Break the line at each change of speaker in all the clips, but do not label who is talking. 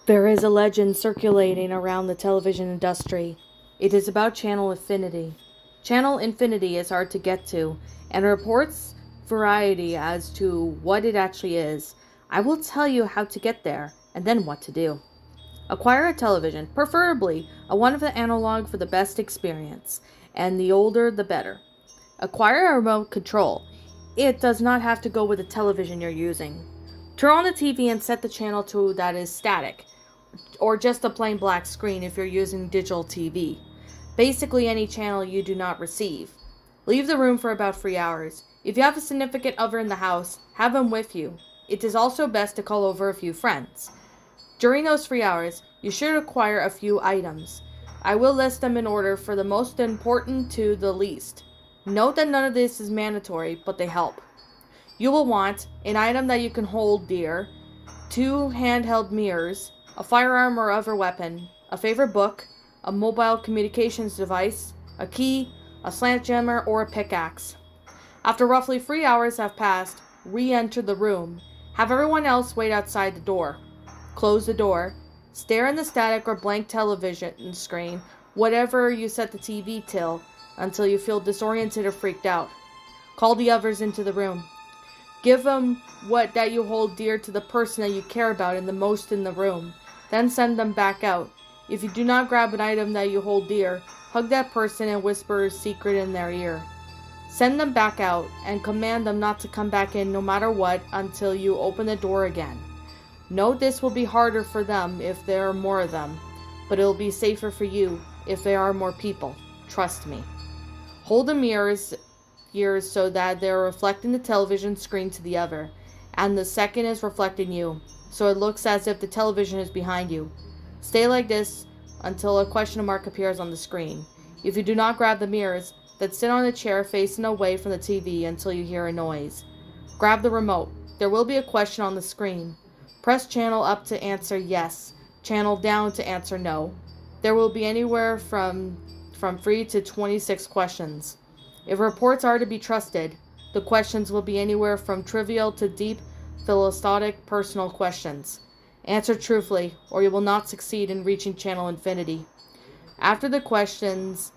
There is a legend circulating around the television industry. It is about channel infinity. Channel infinity is hard to get to, and reports variety as to what it actually is. I will tell you how to get there, and then what to do. Acquire a television, preferably a one of the analog for the best experience, and the older the better. Acquire a remote control. It does not have to go with the television you're using. Turn on the TV and set the channel to that is static, or just a plain black screen if you're using digital TV. Basically any channel you do not receive. Leave the room for about 3 hours. If you have a significant other in the house, have them with you. It is also best to call over a few friends. During those 3 hours, you should acquire a few items. I will list them in order for the most important to the least. Note that none of this is mandatory, but they help. You will want an item that you can hold dear, 2 handheld mirrors, a firearm or other weapon, a favorite book, a mobile communications device, a key, a slant jammer, or a pickaxe. After roughly 3 hours have passed, re-enter the room. Have everyone else wait outside the door. Close the door. Stare in the static or blank television screen, whatever you set the TV till, until you feel disoriented or freaked out. Call the others into the room. Give them what that you hold dear to the person that you care about and the most in the room. Then send them back out. If you do not grab an item that you hold dear, hug that person and whisper a secret in their ear. Send them back out and command them not to come back in no matter what until you open the door again. Note this will be harder for them if there are more of them, but it will be safer for you if there are more people. Trust me. Hold the mirrors so that they're reflecting the television screen to the other, and the second is reflecting you, so it looks as if the television is behind you. Stay like this until a question mark appears on the screen. If you do not grab the mirrors, then sit on a chair facing away from the TV until you hear a noise. Grab the remote. There will be a question on the screen. Press channel up to answer yes, channel down to answer no. There will be anywhere from 3 to 26 questions. If reports are to be trusted, the questions will be anywhere from trivial to deep, philosophic, personal questions. Answer truthfully, or you will not succeed in reaching channel infinity. After the questions,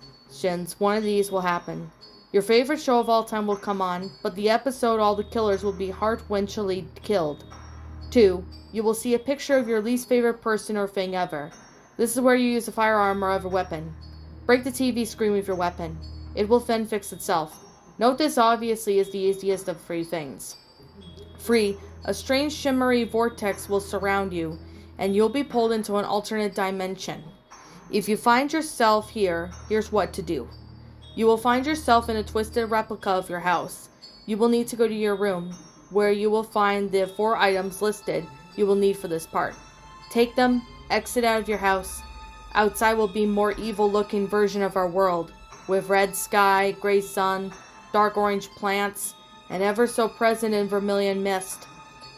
one of these will happen. Your favorite show of all time will come on, but the episode all the killers will be heart-wrenchingly killed. 2. You will see a picture of your least favorite person or thing ever. This is where you use a firearm or other weapon. Break the TV screen with your weapon. It will then fix itself. Note this obviously is the easiest of 3 things. 3. A strange shimmery vortex will surround you, and you'll be pulled into an alternate dimension. If you find yourself here, here's what to do. You will find yourself in a twisted replica of your house. You will need to go to your room, where you will find the 4 items listed you will need for this part. Take them, exit out of your house. Outside will be a more evil-looking version of our world, with red sky, gray sun, dark orange plants, and ever so present in vermilion mist.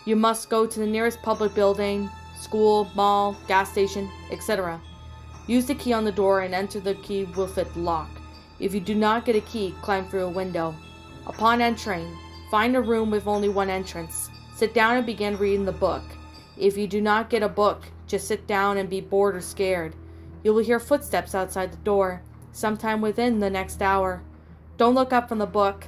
You must go to the nearest public building, school, mall, gas station, etc. Use the key on the door and enter. The key will fit the lock. If you do not get a key, climb through a window. Upon entering, find a room with only one entrance. Sit down and begin reading the book. If you do not get a book, just sit down and be bored or scared. You will hear footsteps outside the door, sometime within the next hour. Don't look up from the book.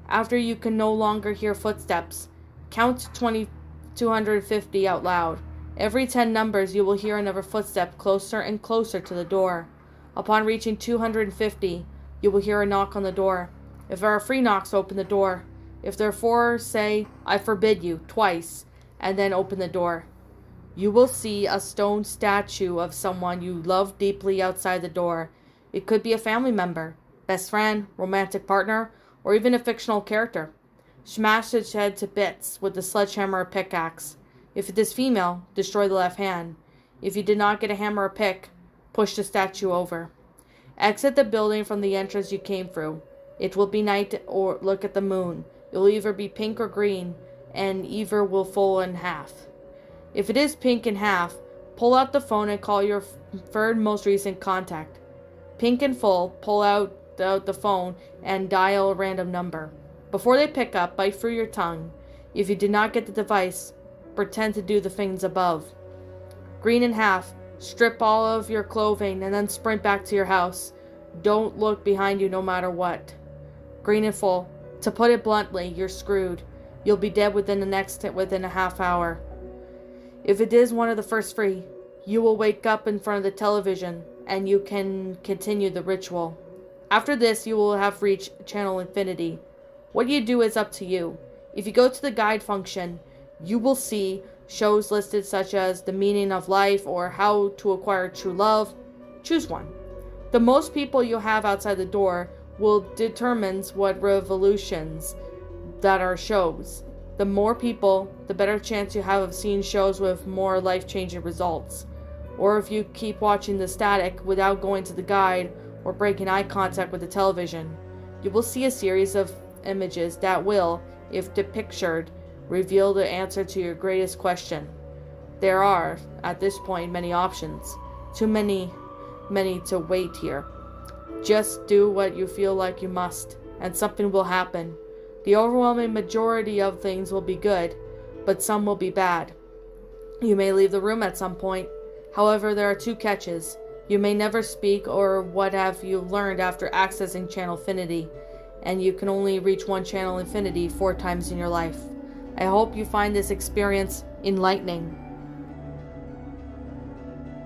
After you can no longer hear footsteps, count to 250 out loud. Every 10 numbers you will hear another footstep closer and closer to the door. Upon reaching 250, you will hear a knock on the door. If there are 3 knocks, open the door. If there are 4, say, "I forbid you," twice, and then open the door. You will see a stone statue of someone you love deeply outside the door. It could be a family member, best friend, romantic partner, or even a fictional character. Smash its head to bits with the sledgehammer or pickaxe. If it is female, destroy the left hand. If you did not get a hammer or pick, push the statue over. Exit the building from the entrance you came through. It will be night, or look at the moon. It will either be pink or green, and either will fall in half. If it is pink in half, pull out the phone and call your third most recent contact. Pink and full, pull out the phone and dial a random number. Before they pick up, bite through your tongue. If you did not get the device, pretend to do the things above. Green in half. Strip all of your clothing and then sprint back to your house. Don't look behind you no matter what. Green in full. To put it bluntly, you're screwed. You'll be dead within a half hour. If it is one of the first three, you will wake up in front of the television and you can continue the ritual. After this, you will have reached Channel Infinity. What you do is up to you. If you go to the guide function, you will see shows listed such as The Meaning of Life or How to Acquire True Love. Choose one. The most people you have outside the door will determines what revolutions that are shows. The more people, the better chance you have of seeing shows with more life-changing results. Or if you keep watching the static without going to the guide or breaking eye contact with the television, you will see a series of images that will, if depictured, reveal the answer to your greatest question. There are, at this point, many options. Too many to wait here. Just do what you feel like you must, and something will happen. The overwhelming majority of things will be good, but some will be bad. You may leave the room at some point. However, there are two catches. You may never speak or what have you learned after accessing Channel Infinity, and you can only reach one Channel Infinity 4 times in your life. I hope you find this experience enlightening.